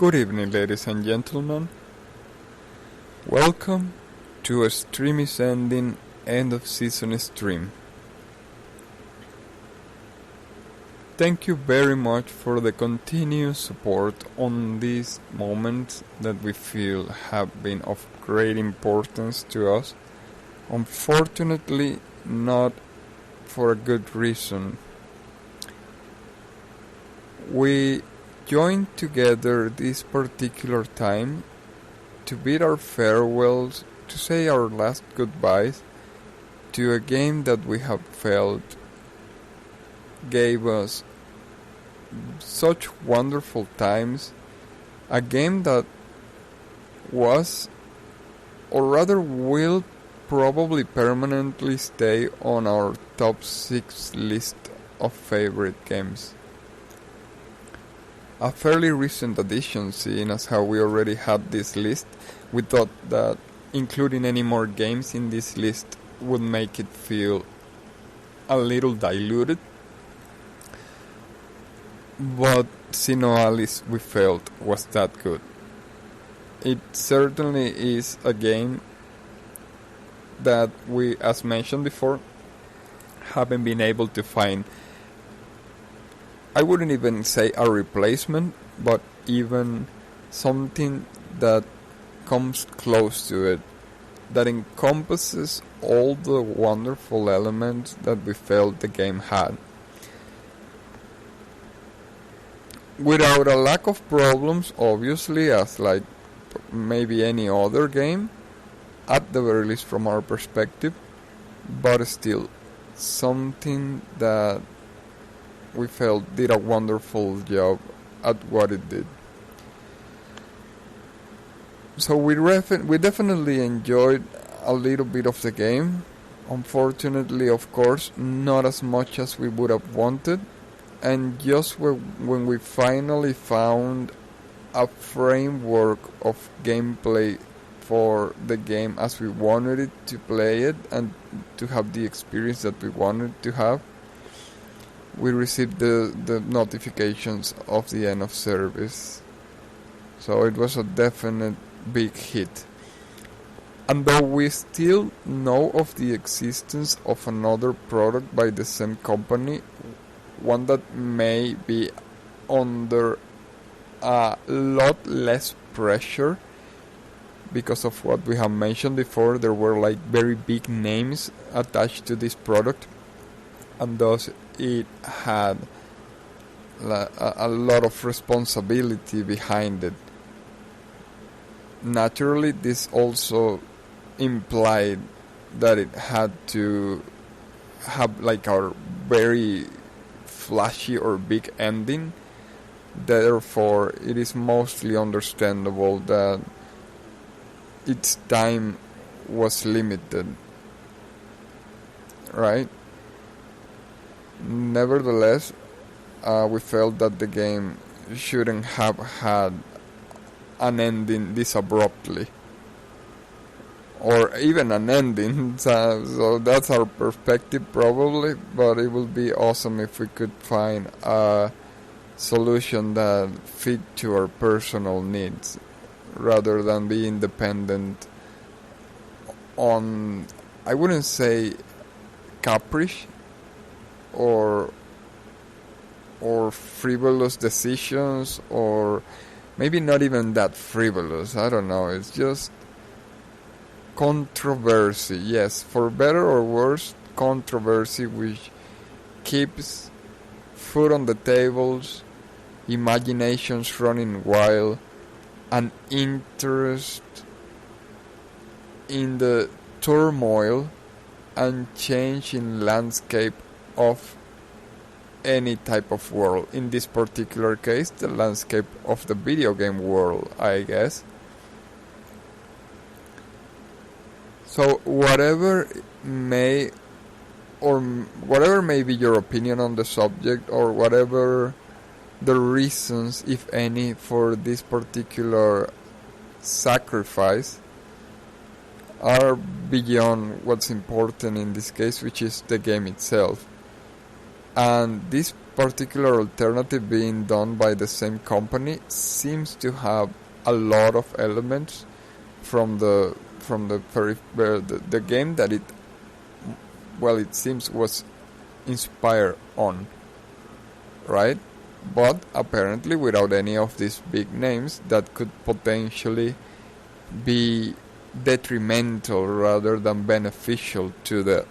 Good evening, ladies and gentlemen. Welcome to a Stream is Ending end of season stream. Thank you very much for the continuous support on these moments that we feel have been of great importance to us. Unfortunately, not for a good reason. We joined together this particular time to bid our farewells, to say our last goodbyes to a game that we have felt gave us such wonderful times, a game that was, or rather will probably permanently stay on our top 6 list of favorite games. A fairly recent addition, seeing as how we already had this list. We thought that including any more games in this list would make it feel a little diluted. But Sinoalis we felt was that good. It certainly is a game that we, as mentioned before, haven't been able to find. I wouldn't even say a replacement, but even something that comes close to it, that encompasses all the wonderful elements that we felt the game had. Without a lack of problems, obviously, as like maybe any other game, at the very least from our perspective, but still something that we felt did a wonderful job at what it did. So we definitely enjoyed a little bit of the game. Unfortunately, of course, not as much as we would have wanted. And just when we finally found a framework of gameplay for the game as we wanted it to play it and to have the experience that we wanted to have, we received the notifications of the end of service. So it was a definite big hit. And though we still know of the existence of another product by the same company, one that may be under a lot less pressure because of what we have mentioned before, there were like very big names attached to this product, and thus it had a lot of responsibility behind it. Naturally, this also implied that it had to have like a very flashy or big ending. Therefore, it is mostly understandable that its time was limited, right? Nevertheless, we felt that the game shouldn't have had an ending this abruptly, or even an ending. So that's our perspective probably, but it would be awesome if we could find a solution that fit to our personal needs rather than being dependent on, I wouldn't say caprice or frivolous decisions, or maybe not even that frivolous, I don't know, it's just controversy, yes, for better or worse, controversy which keeps food on the tables, imaginations running wild, and interest in the turmoil and change in landscape of any type of world. In this particular case, the landscape of the video game world, I guess. So whatever may be your opinion on the subject, or whatever the reasons, if any, for this particular sacrifice, are beyond what's important in this case, which is the game itself. And this particular alternative being done by the same company seems to have a lot of elements from the game that it seems was inspired on, right? But apparently without any of these big names that could potentially be detrimental rather than beneficial to the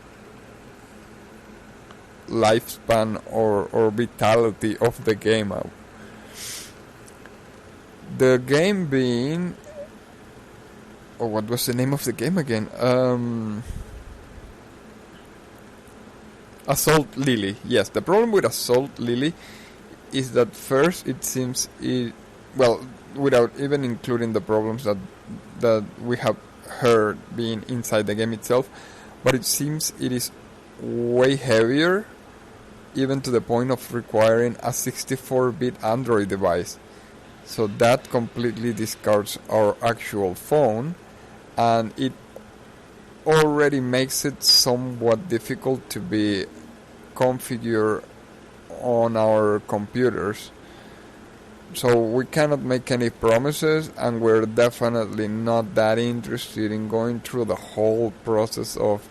lifespan or vitality of the game. The game being... Oh, what was the name of the game again? Assault Lily. Yes, the problem with Assault Lily is that first it seems... without even including the problems that we have heard being inside the game itself, but it seems it is way heavier, even to the point of requiring a 64-bit Android device. So that completely discards our actual phone, and it already makes it somewhat difficult to be configured on our computers. So we cannot make any promises, and we're definitely not that interested in going through the whole process of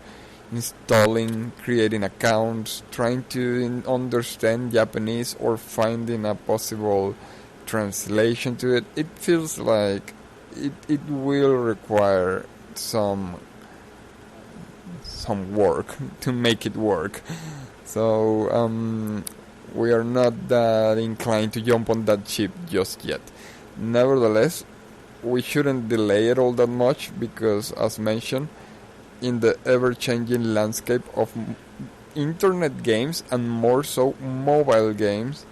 installing, creating accounts, trying to understand Japanese, or finding a possible translation to it. It feels like it will require some work to make it work. So we are not that inclined to jump on that ship just yet. Nevertheless, we shouldn't delay it all that much because, as mentioned, in the ever-changing landscape of internet games, and more so mobile games,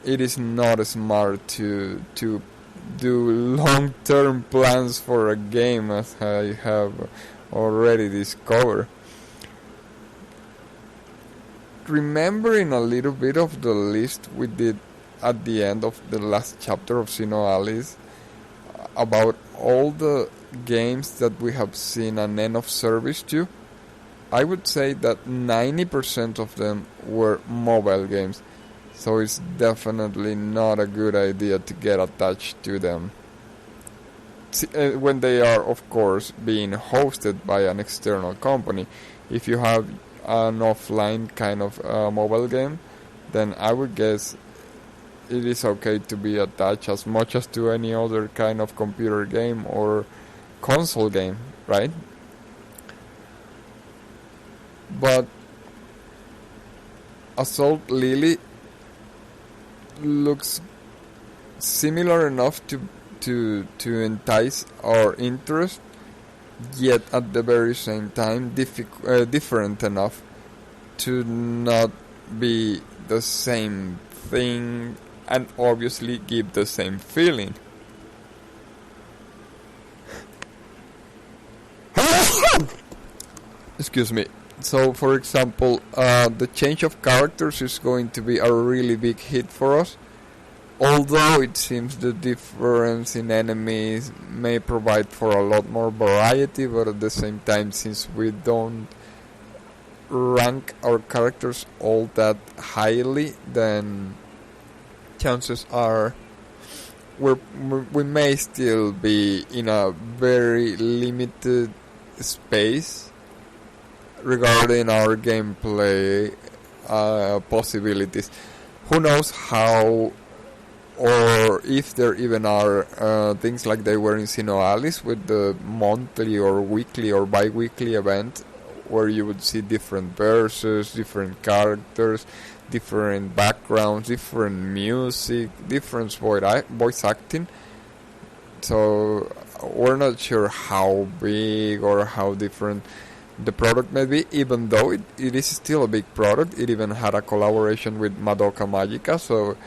it is not smart to do long-term plans for a game, as I have already discovered. Remembering a little bit of the list we did at the end of the last chapter of Sinoalis about all the games that we have seen an end of service to, I would say that 90% of them were mobile games. So it's definitely not a good idea to get attached to them. When they are, of course, being hosted by an external company. If you have an offline kind of mobile game, then I would guess it is okay to be attached as much as to any other kind of computer game or console game, right? But Assault Lily looks similar enough to entice our interest, yet at the very same time different enough to not be the same thing and obviously give the same feeling. Excuse me. So, for example, the change of characters is going to be a really big hit for us. Although it seems the difference in enemies may provide for a lot more variety, but at the same time, since we don't rank our characters all that highly, then chances are we may still be in a very limited space regarding our gameplay possibilities. Who knows how or if there even are things like they were in Sinoalis with the monthly or weekly or bi-weekly event where you would see different verses, different characters, different backgrounds, different music, different voice acting. So we're not sure how big or how different the product may be, even though it is still a big product. It even had a collaboration with Madoka Magica, so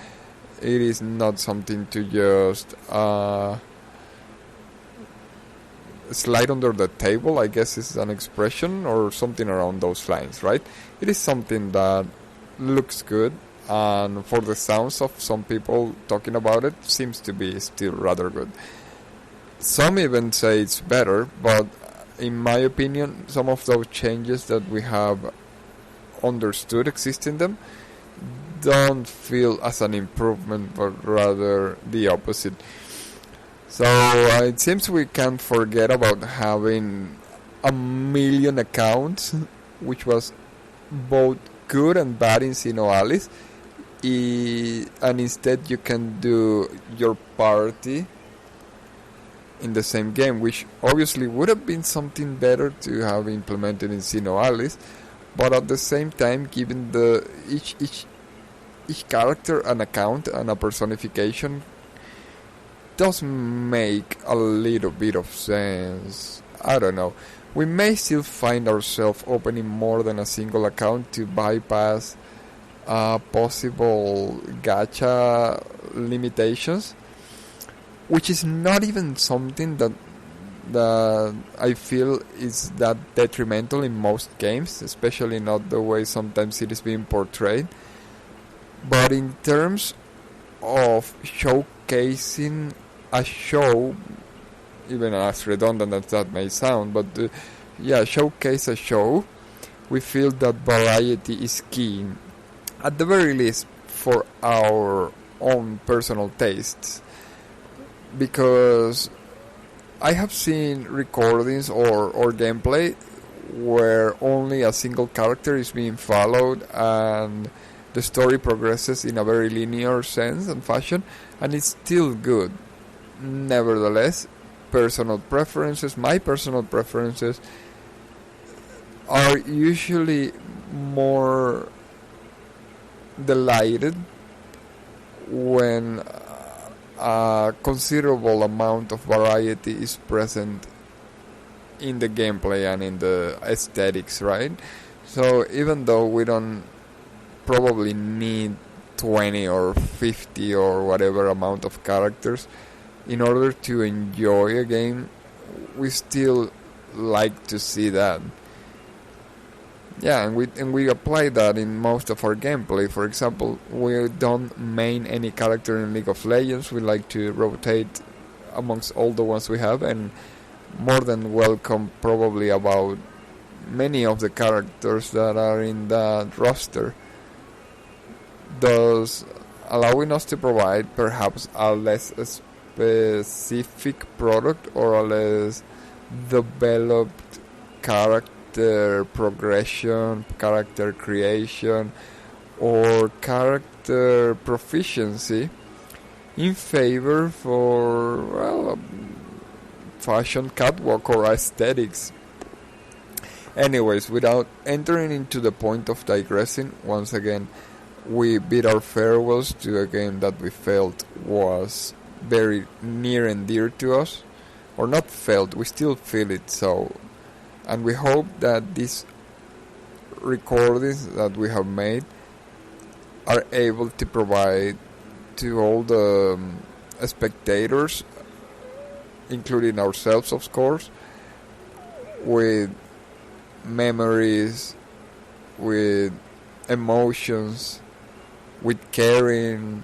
it is not something to just slide under the table, I guess is an expression, or something around those lines, right? It is something that looks good, and for the sounds of some people talking about it, seems to be still rather good. Some even say it's better, but in my opinion, some of those changes that we have understood exist in them don't feel as an improvement, but rather the opposite. So it seems we can't forget about having a million accounts, which was both good and bad in Sinoalis. And instead you can do your party in the same game, which obviously would have been something better to have implemented in Sinoalis, but at the same time giving each character an account and a personification does make a little bit of sense. I don't know. We may still find ourselves opening more than a single account to bypass possible gacha limitations, which is not even something that I feel is that detrimental in most games, especially not the way sometimes it is being portrayed. But in terms of showcasing a show, even as redundant as that may sound, but showcase a show, we feel that variety is key, at the very least for our own personal tastes. Because I have seen recordings or gameplay where only a single character is being followed and the story progresses in a very linear sense and fashion, and it's still good. Nevertheless, my personal preferences are usually more delighted when a considerable amount of variety is present in the gameplay and in the aesthetics, right? So even though we don't probably need 20 or 50 or whatever amount of characters in order to enjoy a game, we still like to see that. Yeah, and we apply that in most of our gameplay. For example, we don't main any character in League of Legends. We like to rotate amongst all the ones we have, and more than welcome probably about many of the characters that are in that roster, thus allowing us to provide perhaps a less specific product or a less developed character progression, character creation, or character proficiency in favor for fashion catwalk or aesthetics. Anyways, without entering into the point of digressing, once again, we bid our farewells to a game that we felt was very near and dear to us. Or not felt, we still feel it so. And we hope that these recordings that we have made are able to provide to all the spectators, including ourselves of course, with memories, with emotions, with caring,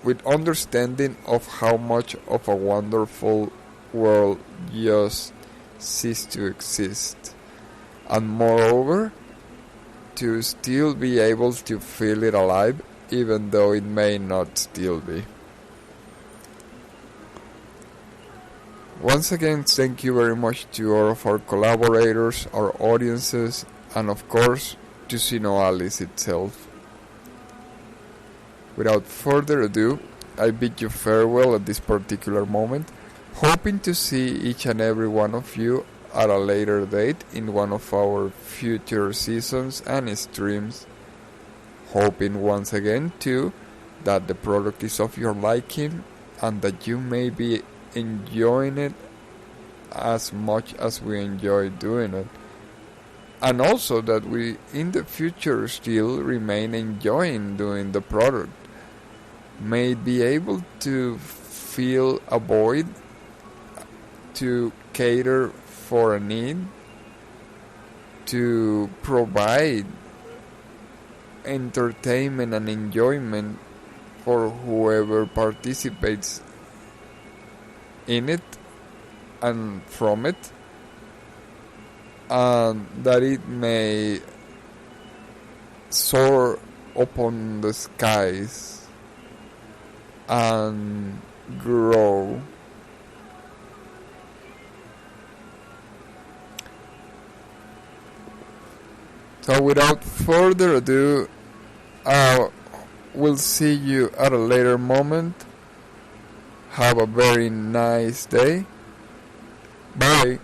with understanding of how much of a wonderful world just ceased to exist, and moreover to still be able to feel it alive even though it may not still be. Once again, thank you very much to all of our collaborators, our audiences, and of course to Sinoalis itself. Without further ado, I bid you farewell at this particular moment, hoping to see each and every one of you at a later date in one of our future seasons and streams. Hoping once again too that the product is of your liking and that you may be enjoying it as much as we enjoy doing it. And also that we in the future still remain enjoying doing the product. May be able to fill a void, to cater for a need, to provide entertainment and enjoyment for whoever participates in it and from it, and that it may soar upon the skies and grow. So without further ado, we'll see you at a later moment. Have a very nice day. Bye.